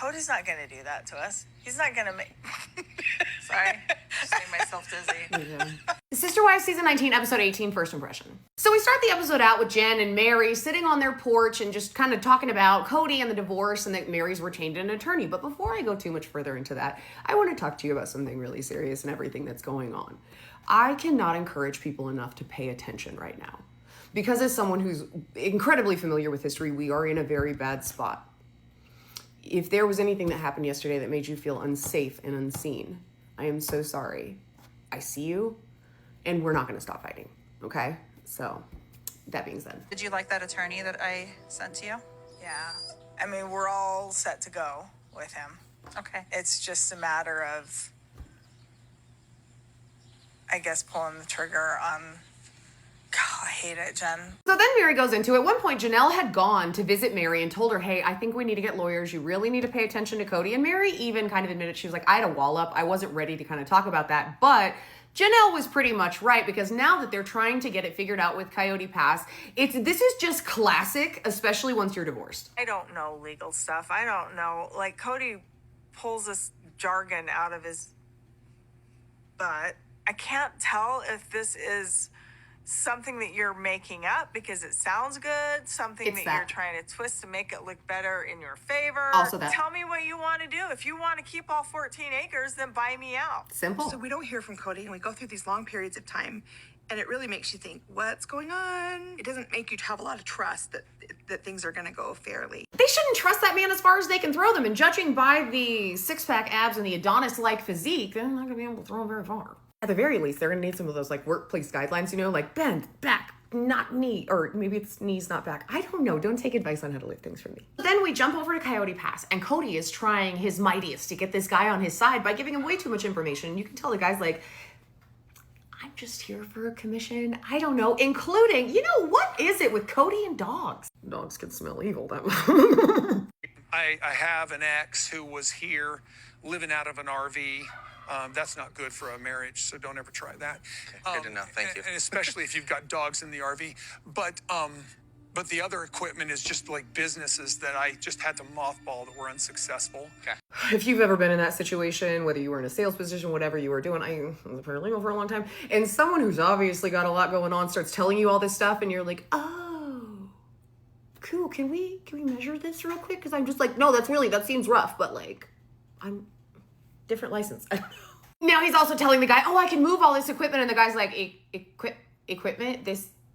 Kody's not going to do that to us. He's not going to make... Sorry. Just made myself dizzy. Sister Wives Season 19, Episode 18, First Impression. So we start the episode out with Jen and Meri sitting on their porch and just kind of talking about Kody and the divorce and that Meri's retained an attorney. But before I go too much further into that, I want to talk to you about something really serious and everything that's going on. I cannot encourage people enough to pay attention right now. Because as someone who's incredibly familiar with history, we are in a very bad spot. If there was anything that happened yesterday that made you feel unsafe and unseen, I am so sorry. I see you, and we're not going to stop fighting, okay? So, that being said. Did you like that attorney that I sent to you? Yeah. I mean, we're all set to go with him. Okay. It's just a matter of, I guess, pulling the trigger on... God, I hate it, Jen. So then Meri goes into it. At one point, Janelle had gone to visit Meri and told her, hey, I think we need to get lawyers. You really need to pay attention to Kody. And Meri even kind of admitted, she was like, I had a wall up. I wasn't ready to kind of talk about that. But Janelle was pretty much right, because now that they're trying to get it figured out with Coyote Pass, this is just classic, especially once you're divorced. I don't know legal stuff. I don't know. Like, Kody pulls this jargon out of his butt. I can't tell if this is something that you're making up because it sounds good, something that you're trying to twist to make it look better in your favor. Also that. Tell me what you want to do. If you want to keep all 14 acres, then buy me out. Simple. So we don't hear from Kody, and we go through these long periods of time, and it really makes you think, what's going on? It doesn't make you have a lot of trust that things are going to go fairly. They shouldn't trust that man as far as they can throw them, and judging by the six-pack abs and the Adonis-like physique, they're not going to be able to throw him very far. At the very least, they're going to need some of those like workplace guidelines, you know, like bend, back, not knee, or maybe it's knees, not back. I don't know. Don't take advice on how to lift things from me. Then we jump over to Coyote Pass, and Kody is trying his mightiest to get this guy on his side by giving him way too much information. You can tell the guy's like, I'm just here for a commission. I don't know, including, you know, what is it with Kody and dogs? Dogs can smell evil, that one. I have an ex who was here living out of an RV. That's not good for a marriage, so don't ever try that. Okay, good to know. Thank you. And especially if you've got dogs in the RV. But the other equipment is just like businesses that I just had to mothball that were unsuccessful. Okay. If you've ever been in that situation, whether you were in a sales position, whatever you were doing, I was a paralegal for a long time, and someone who's obviously got a lot going on starts telling you all this stuff, and you're like, oh, cool, can we measure this real quick? Because I'm just like, no, that seems rough, but like, I'm different license. I don't know. Now he's also telling the guy, oh, I can move all this equipment, and the guy's like, equipment?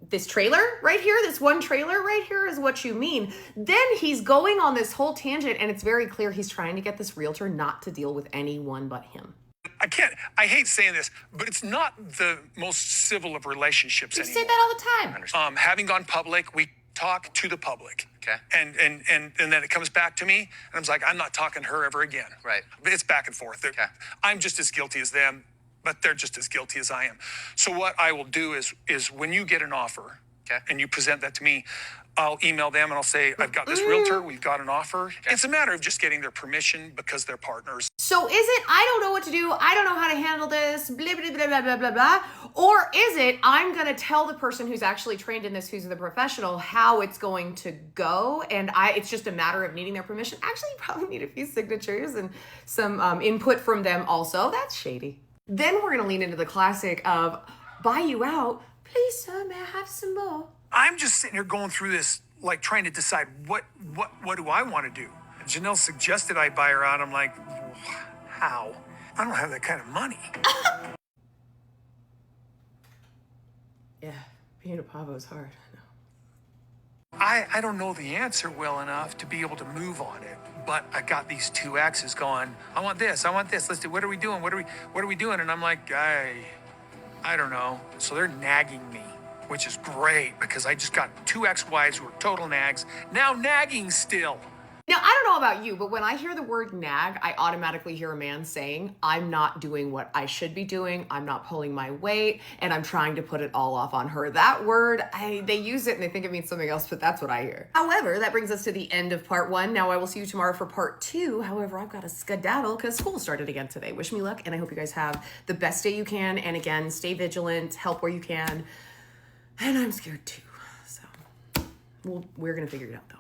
This trailer right here, this one trailer right here is what you mean. Then he's going on this whole tangent, and it's very clear he's trying to get this realtor not to deal with anyone but him. I hate saying this, but it's not the most civil of relationships anymore. You say that all the time. Having gone public, we talk to the public. Okay. And then it comes back to me, and I'm like, I'm not talking to her ever again. Right. It's back and forth. Okay. I'm just as guilty as them, but they're just as guilty as I am. So what I will do is when you get an offer, okay, and you present that to me, I'll email them and I'll say, I've got this realtor, we've got an offer. Okay. It's a matter of just getting their permission because they're partners. So is it, I don't know what to do, I don't know how to handle this, blah, blah, blah, blah, blah, blah, blah, or is it, I'm going to tell the person who's actually trained in this, who's the professional, how it's going to go, and it's just a matter of needing their permission? Actually, you probably need a few signatures and some input from them also. That's shady. Then we're going to lean into the classic of, buy you out, please sir, may I have some more? I'm just sitting here going through this, like trying to decide what do I want to do? And Janelle suggested I buy her out. I'm like, how? I don't have that kind of money. Yeah, being a pavo is hard. I don't know the answer well enough to be able to move on it. But I got these two exes going, I want this, let's do, what are we doing? What are we doing? And I'm like, I don't know. So they're nagging me, which is great because I just got two ex-wives who are total nags, now nagging still. Now, I don't know about you, but when I hear the word nag, I automatically hear a man saying, I'm not doing what I should be doing, I'm not pulling my weight, and I'm trying to put it all off on her. That word, they use it and they think it means something else, but that's what I hear. However, that brings us to the end of part 1. Now, I will see you tomorrow for part 2. However, I've got a skedaddle because school started again today. Wish me luck, and I hope you guys have the best day you can. And again, stay vigilant, help where you can. And I'm scared too, so we're going to figure it out though.